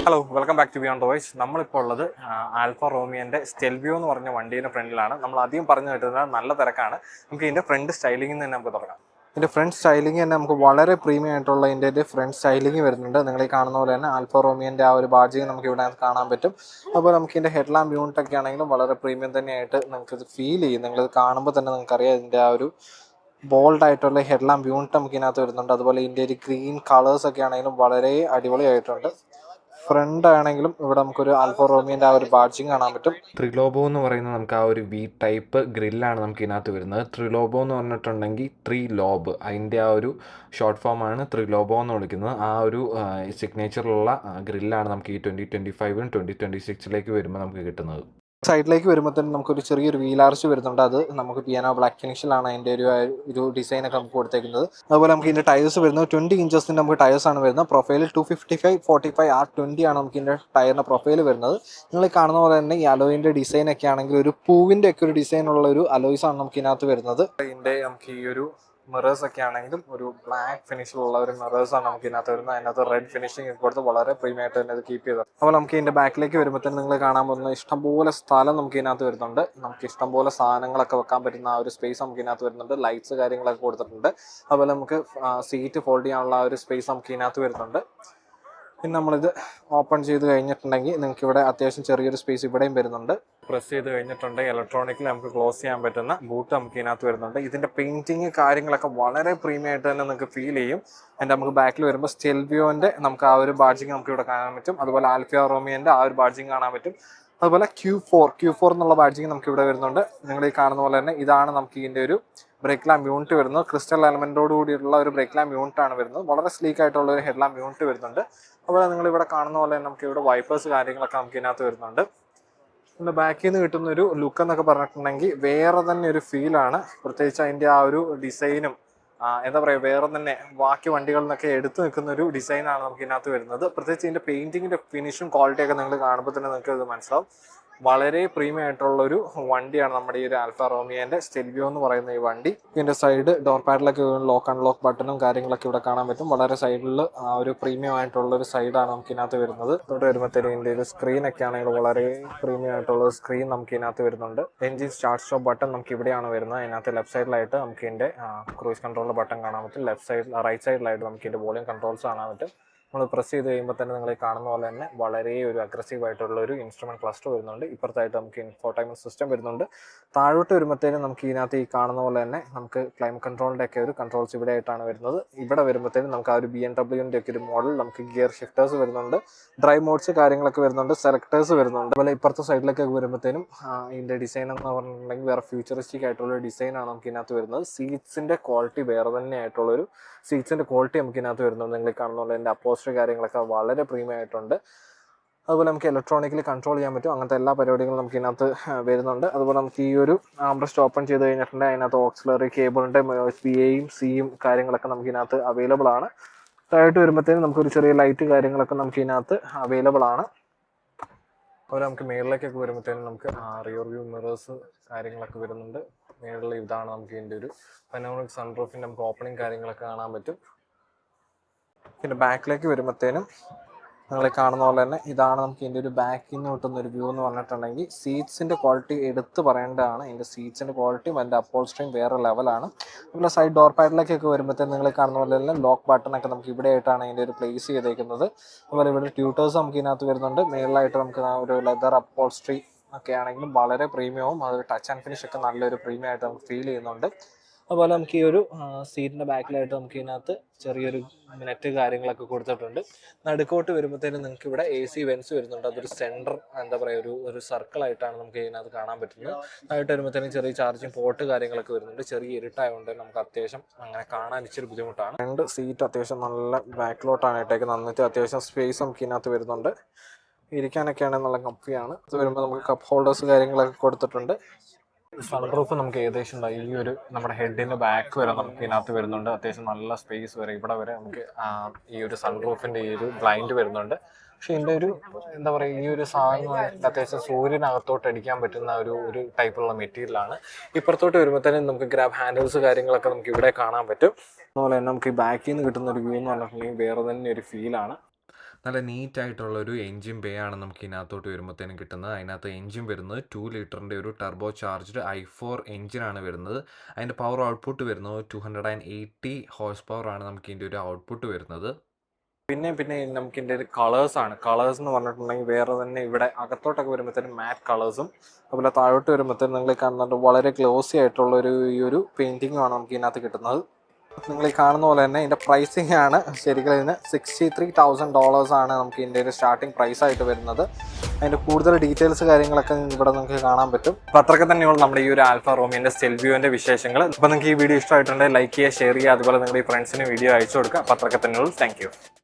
Hello, welcome back to beyond voice. നമ്മളിപ്പോൾ ഉള്ളത് alpha റോമിയോൻ്റെ Stelvio എന്ന് പറഞ്ഞ വണ്ടീൻ്റെ ഫ്രണ്ടിലാണ്. നമ്മൾ ആദ്യം പറഞ്ഞു കേട്ടത് നല്ല തിരക്കാണ്. നമുക്ക് ഇതിൻ്റെ ഫ്രണ്ട് സ്റ്റൈലിംഗിൽ നിന്ന് തന്നെ നമുക്ക് തുടങ്ങാം. ഇതിൻ്റെ ഫ്രണ്ട് സ്റ്റൈലിംഗ് തന്നെ നമുക്ക് വളരെ പ്രീമിയം ആയിട്ടുള്ള ഇതിൻ്റെ ഫ്രണ്ട് സ്റ്റൈലിംഗ് വരുന്നുണ്ട്. നിങ്ങൾ ഈ കാണുന്ന പോലെ തന്നെ ആൽഫ റോമിയോൻ്റെ ആ ഒരു ബാഡ്ജിങ് നമുക്ക് ഇവിടെ കാണാൻ പറ്റും. അപ്പോൾ നമുക്ക് ഇതിൻ്റെ ഹെഡ് ലാമ്പ് യൂണിറ്റ് ഒക്കെ ആണെങ്കിലും വളരെ പ്രീമിയം തന്നെയായിട്ട് നിങ്ങൾക്കിത് ഫീൽ ചെയ്യും. നിങ്ങളിത് കാണുമ്പോൾ തന്നെ നിങ്ങൾക്കറിയാം ഇതിൻ്റെ ആ ഒരു ബോൾഡ് ആയിട്ടുള്ള ഹെഡ് ലാമ്പ് യൂണിറ്റ് നമുക്ക് ഇതിനകത്ത് വരുന്നുണ്ട്. അതുപോലെ ഇതിൻ്റെ ഒരു ഗ്രീൻ കളേഴ്സ് ഒക്കെ ആണെങ്കിലും വളരെ അടിപൊളിയായിട്ടുണ്ട്. ഫ്രണ്ട് ആണെങ്കിലും ഇവിടെ നമുക്കൊരു ആൽഫ റോമിയോൻ്റെ ആ ഒരു ബാഡ്ജിങ് കാണാൻ പറ്റും. ട്രിലോബോ എന്ന് പറയുന്നത് നമുക്ക് ആ ഒരു വി ടൈപ്പ് ഗ്രില്ലാണ് നമുക്ക് ഇതിനകത്ത് വരുന്നത്. ട്രിലോബോ എന്ന് പറഞ്ഞിട്ടുണ്ടെങ്കിൽ ത്രീ ലോബ്, അതിൻ്റെ ആ ഒരു ഷോർട്ട് ഫോമാണ് ട്രിലോബോ എന്ന് വിളിക്കുന്നത്. ആ ഒരു സിഗ്നേച്ചറിലുള്ള ഗ്രില്ലാണ് നമുക്ക് ഈ 2025 2026 വരുമ്പോൾ നമുക്ക് കിട്ടുന്നത്. സൈഡിലേക്ക് വരുമ്പോഴത്തേനും നമുക്കൊരു ചെറിയൊരു വീലാർച്ച് വരുന്നുണ്ട്. അത് നമുക്ക് പിയാനോ ബ്ലാക്ക് ഫിനിഷിലാണ് അതിൻ്റെ ഒരു ഡിസൈനൊക്കെ നമുക്ക് കൊടുത്തേക്കുന്നത്. അതുപോലെ നമുക്ക് ഇതിൻ്റെ ടയേഴ്സ് വരുന്നത് 20 ഇഞ്ചസിൻ്റെ നമുക്ക് ടയേഴ്സാണ് വരുന്നത്. പ്രൊഫൈൽ 255 45 R20 ആണ് നമുക്ക് ഇതിൻ്റെ ടയറിൻ്റെ പ്രൊഫൈൽ വരുന്നത്. നിങ്ങൾ കാണുന്ന പോലെ തന്നെ ഈ അലോയിൻ്റെ ഡിസൈനൊക്കെ ആണെങ്കിൽ ഒരു പൂവിൻ്റെ ഒക്കെ ഒരു ഡിസൈനുള്ള ഒരു അലോയ്സാണ് നമുക്ക് ഇതിനകത്ത് വരുന്നത്. ഇതിൻ്റെ നമുക്ക് ഈ ഒരു മിറേഴ്സ് ഒക്കെ ആണെങ്കിലും ഒരു ബ്ലാക്ക് ഫിനിഷിലുള്ള ഒരു മിറേഴ്സാണ് നമുക്ക് ഇതിനകത്ത് വരുന്നത്. അതിനകത്ത് റെഡ് ഫിനിഷിംഗ് കൊടുത്ത് വളരെ പ്രീമിയം ആയിട്ട് തന്നെ അത് കീപ്പ് ചെയ്തത്. അപ്പോൾ നമുക്ക് ഇതിൻ്റെ ബാക്കിലേക്ക് വരുമ്പോഴത്തേന് നിങ്ങൾ കാണാൻ പോകുന്ന ഇഷ്ടംപോലെ സ്ഥലം നമുക്ക് ഇതിനകത്ത് വരുന്നുണ്ട്. നമുക്ക് ഇഷ്ടംപോലെ സാധനങ്ങളൊക്കെ വെക്കാൻ പറ്റുന്ന ആ ഒരു സ്പേസ് നമുക്ക് ഇതിനകത്ത് വരുന്നുണ്ട്. ലൈറ്റ്സ് കാര്യങ്ങളൊക്കെ കൊടുത്തിട്ടുണ്ട്. അതുപോലെ നമുക്ക് സീറ്റ് ഫോൾഡ് ചെയ്യാനുള്ള ആ ഒരു സ്പേസ് നമുക്ക് ഇതിനകത്ത് വരുന്നുണ്ട്. പിന്നെ നമ്മളിത് ഓപ്പൺ ചെയ്ത് കഴിഞ്ഞിട്ടുണ്ടെങ്കിൽ നിങ്ങൾക്ക് ഇവിടെ അത്യാവശ്യം ചെറിയൊരു സ്പേസ് ഇവിടെയും വരുന്നുണ്ട്. പ്രസ് ചെയ്ത് കഴിഞ്ഞിട്ടുണ്ടെങ്കിൽ ഇലക്ട്രോണിക്കലി നമുക്ക് ക്ലോസ് ചെയ്യാൻ പറ്റുന്ന ബൂട്ട് നമുക്ക് ഇതിനകത്ത് വരുന്നുണ്ട്. ഇതിൻ്റെ പെയിൻറ്റിങ് കാര്യങ്ങളൊക്കെ വളരെ പ്രീമിയം ആയിട്ട് തന്നെ നിങ്ങൾക്ക് ഫീൽ ചെയ്യും. അതിൻ്റെ നമുക്ക് ബാക്കിൽ വരുമ്പോൾ സ്റ്റെൽവിയോൻ്റെ നമുക്ക് ആ ഒരു ബാഡ്ജിങ് നമുക്ക് ഇവിടെ കാണാൻ പറ്റും. അതുപോലെ ആൽഫ റോമിയോൻ്റെ ആ ഒരു ബാഡ്ജിങ് കാണാൻ പറ്റും. അതുപോലെ Q4 എന്നുള്ള ബാഡ്ജിങ് നമുക്ക് ഇവിടെ വരുന്നുണ്ട്. നിങ്ങൾ ഈ കാണുന്ന പോലെ തന്നെ ഇതാണ് നമുക്ക് ഇതിൻ്റെ ഒരു ബ്രേക്ക് ലാമ്പ് യൂണിറ്റ് വരുന്നത്. ക്രിസ്റ്റൽ എലമെൻറ്റോട് കൂടിയുള്ള ഒരു ബ്രേക്ക് ലാമ്പ് യൂണിറ്റ് ആണ് വരുന്നത്. വളരെ സ്ലീക്ക് ആയിട്ടുള്ള ഒരു ഹെഡ് ലാമ്പ് യൂണിറ്റ് വരുന്നുണ്ട്. അതുപോലെ നിങ്ങൾ ഇവിടെ കാണുന്ന പോലെ നമുക്ക് ഇവിടെ വൈപ്പേഴ്സ് കാര്യങ്ങളൊക്കെ നമുക്ക് ഇതിനകത്ത് വരുന്നുണ്ട്. പിന്നെ ബാക്കിൽ നിന്ന് കിട്ടുന്നൊരു ലുക്ക് എന്നൊക്കെ പറഞ്ഞിട്ടുണ്ടെങ്കിൽ വേറെ തന്നെ ഒരു ഫീലാണ്. പ്രത്യേകിച്ച് അതിൻ്റെ ആ ഒരു ഡിസൈനും എന്താ പറയുക, വേറെ തന്നെ ബാക്കി വണ്ടികളിൽ നിന്നൊക്കെ എടുത്തു നിൽക്കുന്ന ഒരു ഡിസൈനാണ് നമുക്ക് ഇതിനകത്ത് വരുന്നത്. പ്രത്യേകിച്ച് ഇതിൻ്റെ പെയിൻറ്റിങ്ങിൻ്റെ ഫിനിഷും ക്വാളിറ്റിയൊക്കെ നിങ്ങൾ കാണുമ്പോൾ തന്നെ നിങ്ങൾക്ക് ഇത് മനസ്സിലാവും. വളരെ പ്രീമിയം ആയിട്ടുള്ളൊരു വണ്ടിയാണ് നമ്മുടെ ഈ ഒരു ആൽഫ റോമിയോൻ്റെ സ്റ്റെൽവിയോ എന്ന് പറയുന്ന ഈ വണ്ടി. ഇതിൻ്റെ സൈഡ് ഡോർ പാഡിലൊക്കെ ലോക്ക് അൺലോക്ക് ബട്ടണും കാര്യങ്ങളൊക്കെ ഇവിടെ കാണാൻ പറ്റും. വളരെ സൈഡിൽ ഒരു പ്രീമിയം ആയിട്ടുള്ളൊരു സൈഡാണ് നമുക്ക് ഇതിനകത്ത് വരുന്നത്. ഇവിടെ വരുമ്പോഴത്തേക്കും ഇതിൻ്റെ ഒരു സ്ക്രീനൊക്കെ ആണെങ്കിൽ വളരെ പ്രീമിയം ആയിട്ടുള്ള സ്ക്രീൻ നമുക്ക് ഇതിനകത്ത് വരുന്നുണ്ട്. എൻജിൻ സ്റ്റാർട്ട് സ്റ്റോപ്പ് ബട്ടൺ നമുക്ക് ഇവിടെയാണ് വരുന്നത്. അതിനകത്ത് ലെഫ്റ്റ് സൈഡിലായിട്ട് നമുക്ക് ഇതിൻ്റെ ക്രൂസ് കൺട്രോളിൻ്റെ ബട്ടൺ കാണാൻ പറ്റും. റൈറ്റ് സൈഡിലായിട്ട് നമുക്ക് ഇതിൻ്റെ വോളിയം കൺട്രോൾസ് കാണാൻ പറ്റും. നമ്മൾ പ്രസ് ചെയ്ത് കഴിയുമ്പോൾ തന്നെ നിങ്ങൾ കാണുന്ന പോലെ തന്നെ വളരെ ഒരു അഗ്രസീവ് ആയിട്ടുള്ള ഒരു ഇൻസ്ട്രുമെന്റ് ക്ലസ്റ്റർ വരുന്നുണ്ട്. ഇപ്പുറത്തായിട്ട് നമുക്ക് ഇൻഫോർടൈൻമെന്റ് സിസ്റ്റം വരുന്നുണ്ട്. താഴോട്ട് വരുമ്പോഴത്തേനും നമുക്ക് ഇതിനകത്ത് ഈ കാണുന്ന പോലെ തന്നെ നമുക്ക് ക്ലൈമറ്റ് കൺട്രോളിൻ്റെ ഒക്കെ ഒരു കൺട്രോൾസ് ഇവിടെ ആയിട്ടാണ് വരുന്നത്. ഇവിടെ വരുമ്പോഴത്തേനും നമുക്ക് ആ ഒരു BMW ഒക്കെ ഒരു മോഡൽ നമുക്ക് ഗിയർ ഷിഫ്റ്റേഴ്സ് വരുന്നുണ്ട്. ഡ്രൈവ് മോഡ്സ് കാര്യങ്ങളൊക്കെ വരുന്നുണ്ട്. സെലക്ടേഴ്സ് വരുന്നുണ്ട്. അതുപോലെ ഇപ്പുറത്തെ സൈഡിലേക്കൊക്കെ വരുമ്പോഴത്തേനും ഇതിൻ്റെ ഡിസൈൻ എന്ന് പറഞ്ഞിട്ടുണ്ടെങ്കിൽ വേറെ ഫ്യൂച്ചറിസ്റ്റിക് ആയിട്ടുള്ള ഡിസൈനാണ് നമുക്ക് ഇതിനകത്ത് വരുന്നത്. സീറ്റ്സിൻ്റെ ക്വാളിറ്റി വേറെ തന്നെ ആയിട്ടുള്ളൊരു സീറ്റ്സിൻ്റെ ക്വാളിറ്റി നമുക്ക് ഇതിനകത്ത് വരുന്നുണ്ട്. നിങ്ങൾ കാണുന്ന പോലെ എൻ്റെ അപ്പോസ്റ്ററി കാര്യങ്ങളൊക്കെ വളരെ പ്രീമിയം ആയിട്ടുണ്ട്. അതുപോലെ നമുക്ക് ഇലക്ട്രോണിക്കലി കൺട്രോൾ ചെയ്യാൻ പറ്റും. അങ്ങനത്തെ എല്ലാ പരിപാടികളും നമുക്ക് ഇതിനകത്ത് വരുന്നുണ്ട്. അതുപോലെ നമുക്ക് ഈ ഒരു ആംബ്രസ്റ്റ് ഓപ്പൺ ചെയ്ത് കഴിഞ്ഞിട്ടുണ്ടെങ്കിൽ അതിനകത്ത് ഓക്സിലറി കേബിളിൻ്റെ USB-Aയും C-യും കാര്യങ്ങളൊക്കെ നമുക്ക് ഇതിനകത്ത് അവൈലബിൾ ആണ്. താഴോട്ട് വരുമ്പോഴത്തേനും നമുക്കൊരു ചെറിയ ലൈറ്റ് കാര്യങ്ങളൊക്കെ നമുക്ക് ഇതിനകത്ത് അവൈലബിൾ ആണ്. അതുപോലെ നമുക്ക് മേളിലേക്കൊക്കെ വരുമ്പോഴത്തേനും നമുക്ക് റിയർ വ്യൂ മിറേഴ്സ് കാര്യങ്ങളൊക്കെ വരുന്നുണ്ട്. മേളിൽ ഇതാണ് നമുക്ക് ഇതിൻ്റെ ഒരു പനോറമിക് സൺറൂഫിൻ്റെ നമുക്ക് ഓപ്പണിങ് കാര്യങ്ങളൊക്കെ കാണാൻ പറ്റും. പിന്നെ ബാക്കിലേക്ക് വരുമ്പോഴത്തേനും നിങ്ങൾ കാണുന്ന പോലെ തന്നെ ഇതാണ് നമുക്ക് ഇതിൻ്റെ ഒരു ബാക്കിൽ നിന്ന് കിട്ടുന്ന ഒരു വ്യൂ എന്ന് പറഞ്ഞിട്ടുണ്ടെങ്കിൽ സീറ്റ്സിൻ്റെ ക്വാളിറ്റി എടുത്ത് പറയേണ്ടതാണ്. ഇതിൻ്റെ സീറ്റ്സിൻ്റെ ക്വാളിറ്റിയും അതിൻ്റെ അപ്പോൾസ്ട്രിയും വേറെ ലെവലാണ്. അതുപോലെ സൈഡ് ഡോർ പാഡിലേക്കൊക്കെ വരുമ്പോഴത്തേനും നിങ്ങൾ കാണുന്ന പോലെ തന്നെ ലോക്ക് ബട്ടണൊക്കെ നമുക്ക് ഇവിടെ ആയിട്ടാണ് ഇതിൻ്റെ ഒരു പ്ലേസ് ചെയ്തേക്കുന്നത്. അതുപോലെ ഇവിടെ ട്യൂട്ടേഴ്സ് നമുക്ക് ഇതിനകത്ത് വരുന്നുണ്ട്. മേളിലായിട്ട് നമുക്ക് ഒരു ലെതർ അപ്പോൾസ്ട്രി ഒക്കെ ആണെങ്കിലും വളരെ പ്രീമിയവും അത് ടച്ച് ആൻഡ് ഫിനിഷ് ഒക്കെ നല്ലൊരു പ്രീമിയം ആയിട്ട് നമുക്ക് ഫീൽ ചെയ്യുന്നുണ്ട്. അതുപോലെ നമുക്ക് ഈ ഒരു സീറ്റിൻ്റെ ബാക്കിലായിട്ട് നമുക്ക് ഇതിനകത്ത് ചെറിയൊരു നെറ്റ് കാര്യങ്ങളൊക്കെ കൊടുത്തിട്ടുണ്ട്. നടുക്കോട്ട് വരുമ്പോഴത്തേനും നിങ്ങൾക്ക് ഇവിടെ AC വെൻസ് വരുന്നുണ്ട്. അതൊരു സെൻറ്റർ എന്താ പറയുക ഒരു സർക്കിളായിട്ടാണ് നമുക്ക് ഇതിനകത്ത് കാണാൻ പറ്റുന്നത്. ആയിട്ട് വരുമ്പോഴത്തേനും ചെറിയ ചാർജിങ് പോർട്ട് കാര്യങ്ങളൊക്കെ വരുന്നുണ്ട്. ചെറിയ ഇരുട്ടായതുകൊണ്ട് നമുക്ക് അത്യാവശ്യം അങ്ങനെ കാണാൻ ഇച്ചിരി ബുദ്ധിമുട്ടാണ്. രണ്ട് സീറ്റ് അത്യാവശ്യം നല്ല ബാക്കിലോട്ടാണ് ഇട്ടേക്കുന്നത്. എന്നിട്ട് അത്യാവശ്യം സ്പേസ് നമുക്ക് ഇതിനകത്ത് വരുന്നുണ്ട്. ഇരിക്കാനൊക്കെയാണെങ്കിൽ നല്ല കംഫിയാണ്. ഇത് വരുമ്പോൾ നമുക്ക് കപ്പ് ഹോൾഡേഴ്സ് കാര്യങ്ങളൊക്കെ കൊടുത്തിട്ടുണ്ട്. സൺറൂഫ് നമുക്ക് ഏകദേശം ഈ ഒരു നമ്മുടെ ഹെഡിൻ്റെ ബാക്ക് വരെ നമുക്ക് ഇതിനകത്ത് വരുന്നുണ്ട്. അത്യാവശ്യം നല്ല സ്പേസ് വരെ ഇവിടെ വരെ നമുക്ക് ഈ ഒരു സൺറൂഫിൻ്റെ ഈ ഒരു ബ്ലൈൻഡ് വരുന്നുണ്ട്. പക്ഷെ ഇതിൻ്റെ ഒരു എന്താ പറയുക, ഈ ഒരു സാധനം അത്യാവശ്യം സൂര്യനകത്തോട്ട് അടിക്കാൻ പറ്റുന്ന ഒരു ടൈപ്പുള്ള മെറ്റീരിയലാണ്. ഇപ്പുറത്തോട്ട് വരുമ്പോഴത്തേനും നമുക്ക് ഗ്രാബ് ഹാൻഡിൽസ് കാര്യങ്ങളൊക്കെ നമുക്ക് ഇവിടെ കാണാൻ പറ്റും. അതുപോലെ തന്നെ നമുക്ക് ഈ ബാക്കിൽ നിന്ന് കിട്ടുന്ന ഒരു വ്യൂ എന്ന് പറഞ്ഞിട്ടുണ്ടെങ്കിൽ വേറെ തന്നെ ഒരു ഫീലാണ്. നല്ല നീറ്റായിട്ടുള്ളൊരു എൻജിൻ ബേ ആണ് നമുക്ക് ഇതിനകത്തോട്ട് വരുമ്പോഴത്തേനും കിട്ടുന്നത്. അതിനകത്ത് എൻജിൻ വരുന്നത് 2 ലിറ്ററിൻ്റെ ഒരു ടർബോ ചാർജ്ഡ് i4 എൻജിനാണ് വരുന്നത്. അതിൻ്റെ പവർ ഔട്ട്പുട്ട് വരുന്നത് 280 ഹോഴ്സ് പവർ ആണ് നമുക്ക് ഇതിൻ്റെ ഒരു ഔട്ട്പുട്ട് വരുന്നത്. പിന്നെ നമുക്ക് ഇതിൻ്റെ ഒരു കളേഴ്സാണ്. കളേഴ്സ് എന്ന് പറഞ്ഞിട്ടുണ്ടെങ്കിൽ വേറെ തന്നെ ഇവിടെ അകത്തോട്ടൊക്കെ വരുമ്പോഴത്തേനും മാറ്റ് കളേഴ്സും അതുപോലെ താഴോട്ട് വരുമ്പോഴത്തേനും നിങ്ങൾ കാണുന്നുണ്ട് വളരെ ഗ്ലോസി ആയിട്ടുള്ള ഈ ഒരു പെയിൻറ്റിങ്ങുമാണ് നമുക്ക് ഇതിനകത്ത് കിട്ടുന്നത്. നിങ്ങൾ ഈ കാണുന്ന പോലെ തന്നെ ഇതിൻ്റെ പ്രൈസിങ് ആണ് ശരിക്കും ഇതിന് $63,000 ആണ് നമുക്ക് ഇതിൻ്റെ ഒരു സ്റ്റാർട്ടിങ് പ്രൈസ് ആയിട്ട് വരുന്നത്. അതിൻ്റെ കൂടുതൽ ഡീറ്റെയിൽസ് കാര്യങ്ങളൊക്കെ ഇവിടെ നിങ്ങൾക്ക് കാണാൻ പറ്റും. അപ്പോൾ അത്രയ്ക്ക് തന്നെയുള്ള നമ്മുടെ ഈ ഒരു ആൽഫ റോമിയോൻ്റെ സ്റ്റെൽവിയോൻ്റെ വിശേഷങ്ങൾ. അപ്പോൾ നിങ്ങൾക്ക് ഈ വീഡിയോ ഇഷ്ടമായിട്ടുണ്ടെങ്കിൽ ലൈക്ക് ചെയ്യുക, ഷെയർ ചെയ്യുക, അതുപോലെ നിങ്ങളുടെ ഈ ഫ്രണ്ട്സിന് വീഡിയോ അയച്ചു കൊടുക്കുക. അപ്പോൾ അത്രയ്ക്ക് തന്നെയുള്ളൂ. Thank U.